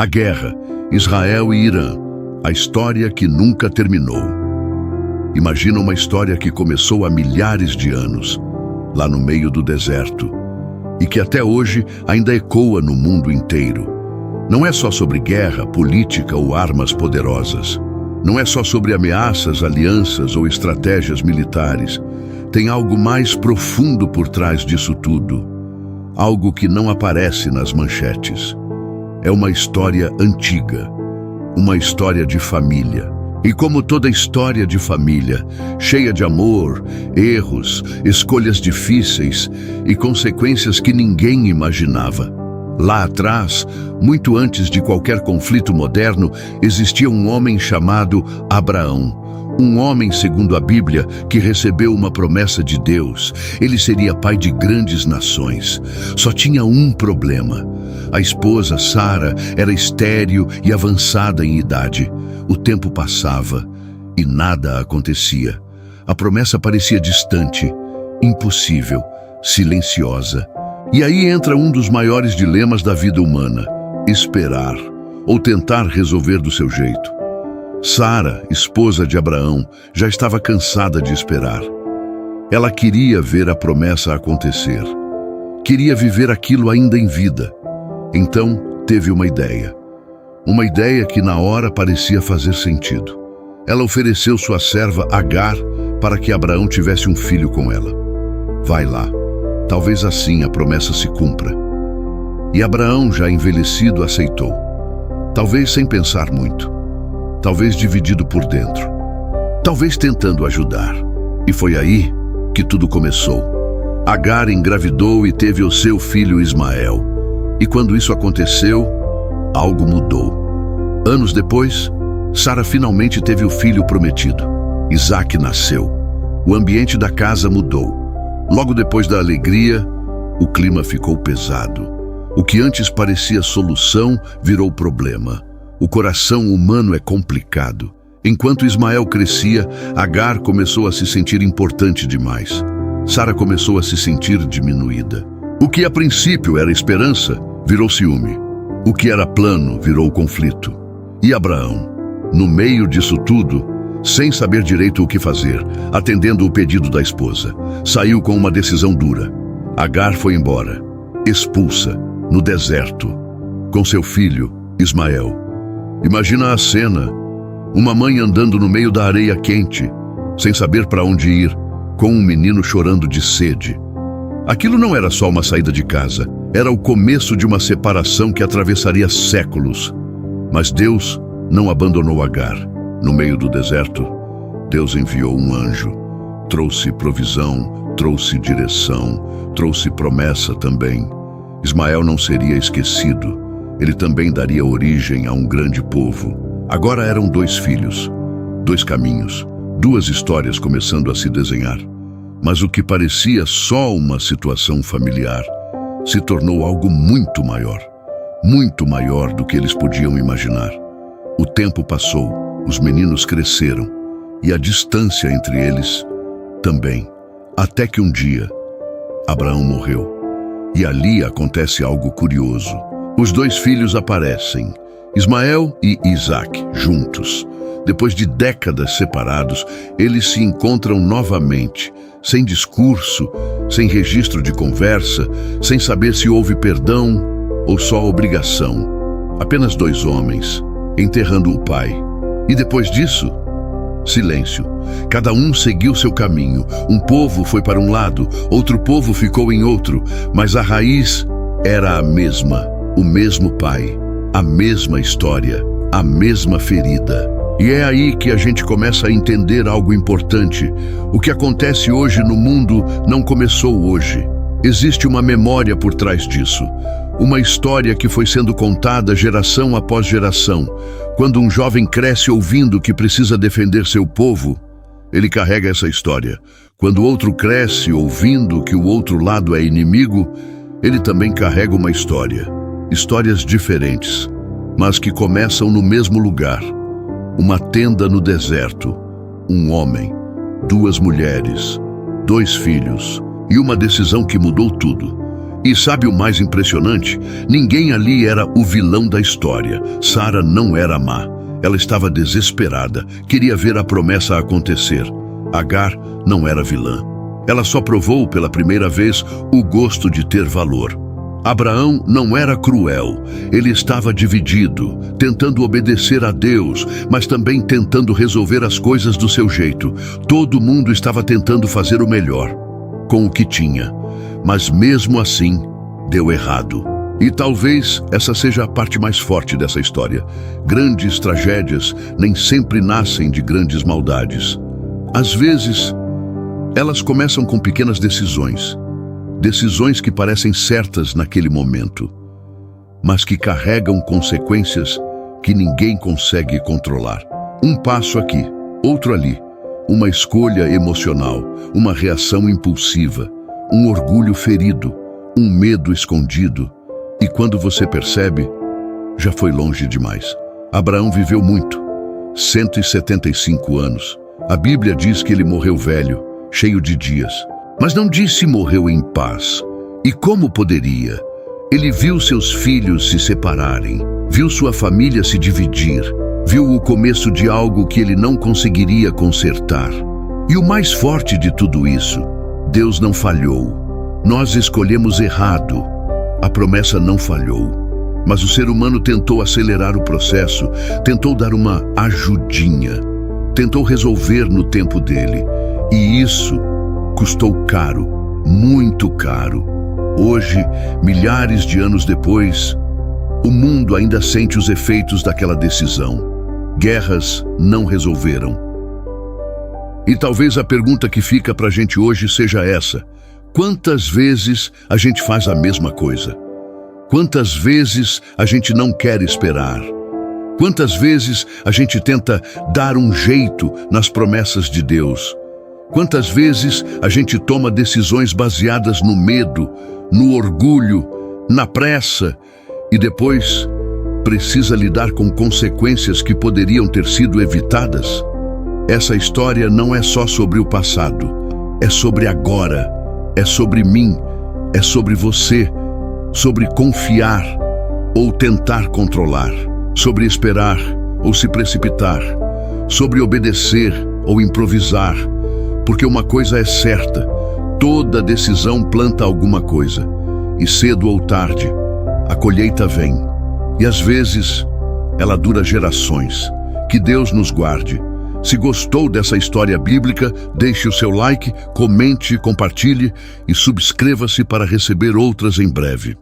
A guerra, Israel e Irã, a história que nunca terminou. Imagina uma história que começou há milhares de anos, lá no meio do deserto, e que até hoje ainda ecoa no mundo inteiro. Não é só sobre guerra, política ou armas poderosas. Não é só sobre ameaças, alianças ou estratégias militares. Tem algo mais profundo por trás disso tudo. Algo que não aparece nas manchetes. É uma história antiga. Uma história de família. E como toda história de família, cheia de amor, erros, escolhas difíceis e consequências que ninguém imaginava. Lá atrás, muito antes de qualquer conflito moderno, existia um homem chamado Abraão. Um homem, segundo a Bíblia, que recebeu uma promessa de Deus. Ele seria pai de grandes nações. Só tinha um problema. A esposa, Sara, era estéril e avançada em idade. O tempo passava e nada acontecia. A promessa parecia distante, impossível, silenciosa. E aí entra um dos maiores dilemas da vida humana: esperar ou tentar resolver do seu jeito. Sara, esposa de Abraão, já estava cansada de esperar. Ela queria ver a promessa acontecer. Queria viver aquilo ainda em vida. Então, teve uma ideia. Uma ideia que na hora parecia fazer sentido. Ela ofereceu sua serva Agar para que Abraão tivesse um filho com ela. Vai lá. Talvez assim a promessa se cumpra. E Abraão, já envelhecido, aceitou. Talvez sem pensar muito. Talvez dividido por dentro. Talvez tentando ajudar. E foi aí que tudo começou. Agar engravidou e teve o seu filho Ismael. E quando isso aconteceu, algo mudou. Anos depois, Sara finalmente teve o filho prometido. Isaac nasceu. O ambiente da casa mudou. Logo depois da alegria, o clima ficou pesado. O que antes parecia solução virou problema. O coração humano é complicado. Enquanto Ismael crescia, Agar começou a se sentir importante demais. Sara começou a se sentir diminuída. O que a princípio era esperança, virou ciúme. O que era plano, virou conflito. E Abraão, no meio disso tudo, sem saber direito o que fazer, atendendo o pedido da esposa, saiu com uma decisão dura. Agar foi embora, expulsa, no deserto, com seu filho, Ismael. Imagina a cena, uma mãe andando no meio da areia quente, sem saber para onde ir, com um menino chorando de sede. Aquilo não era só uma saída de casa, era o começo de uma separação que atravessaria séculos. Mas Deus não abandonou Agar. No meio do deserto, Deus enviou um anjo. Trouxe provisão, trouxe direção, trouxe promessa também. Ismael não seria esquecido. Ele também daria origem a um grande povo. Agora eram 2 filhos, 2 caminhos, 2 histórias começando a se desenhar. Mas o que parecia só uma situação familiar se tornou algo muito maior do que eles podiam imaginar. O tempo passou, os meninos cresceram e a distância entre eles também. Até que um dia, Abraão morreu. E ali acontece algo curioso. Os 2 filhos aparecem, Ismael e Isaac, juntos. Depois de décadas separados, eles se encontram novamente, sem discurso, sem registro de conversa, sem saber se houve perdão ou só obrigação. Apenas 2 homens, enterrando o pai. E depois disso, silêncio. Cada um seguiu seu caminho. Um povo foi para um lado, outro povo ficou em outro, mas a raiz era a mesma. O mesmo pai, a mesma história, a mesma ferida. E é aí que a gente começa a entender algo importante. O que acontece hoje no mundo não começou hoje. Existe uma memória por trás disso. Uma história que foi sendo contada geração após geração. Quando um jovem cresce ouvindo que precisa defender seu povo, ele carrega essa história. Quando outro cresce ouvindo que o outro lado é inimigo, ele também carrega uma história. Histórias diferentes, mas que começam no mesmo lugar. Uma tenda no deserto, um homem, 2 mulheres, 2 filhos e uma decisão que mudou tudo. E sabe o mais impressionante? Ninguém ali era o vilão da história. Sara não era má. Ela estava desesperada, queria ver a promessa acontecer. Agar não era vilã. Ela só provou pela primeira vez o gosto de ter valor. Abraão não era cruel. Ele estava dividido, tentando obedecer a Deus, mas também tentando resolver as coisas do seu jeito. Todo mundo estava tentando fazer o melhor, com o que tinha. Mas mesmo assim, deu errado. E talvez essa seja a parte mais forte dessa história. Grandes tragédias nem sempre nascem de grandes maldades. Às vezes, elas começam com pequenas decisões. Decisões que parecem certas naquele momento, mas que carregam consequências que ninguém consegue controlar. Um passo aqui, outro ali. Uma escolha emocional, uma reação impulsiva, um orgulho ferido, um medo escondido. E quando você percebe, já foi longe demais. Abraão viveu muito, 175 anos. A Bíblia diz que ele morreu velho, cheio de dias. Mas não disse morreu em paz. E como poderia? Ele viu seus filhos se separarem, viu sua família se dividir, viu o começo de algo que ele não conseguiria consertar. E o mais forte de tudo isso, Deus não falhou. Nós escolhemos errado. A promessa não falhou. Mas o ser humano tentou acelerar o processo, tentou dar uma ajudinha, tentou resolver no tempo dele. E isso custou caro, muito caro. Hoje, milhares de anos depois, o mundo ainda sente os efeitos daquela decisão. Guerras não resolveram. E talvez a pergunta que fica pra gente hoje seja essa: quantas vezes a gente faz a mesma coisa? Quantas vezes a gente não quer esperar? Quantas vezes a gente tenta dar um jeito nas promessas de Deus? Quantas vezes a gente toma decisões baseadas no medo, no orgulho, na pressa e depois precisa lidar com consequências que poderiam ter sido evitadas? Essa história não é só sobre o passado, é sobre agora, é sobre mim, é sobre você, sobre confiar ou tentar controlar, sobre esperar ou se precipitar, sobre obedecer ou improvisar. Porque uma coisa é certa, toda decisão planta alguma coisa, e cedo ou tarde, a colheita vem. E às vezes, ela dura gerações. Que Deus nos guarde. Se gostou dessa história bíblica, deixe o seu like, comente, compartilhe e subscreva-se para receber outras em breve.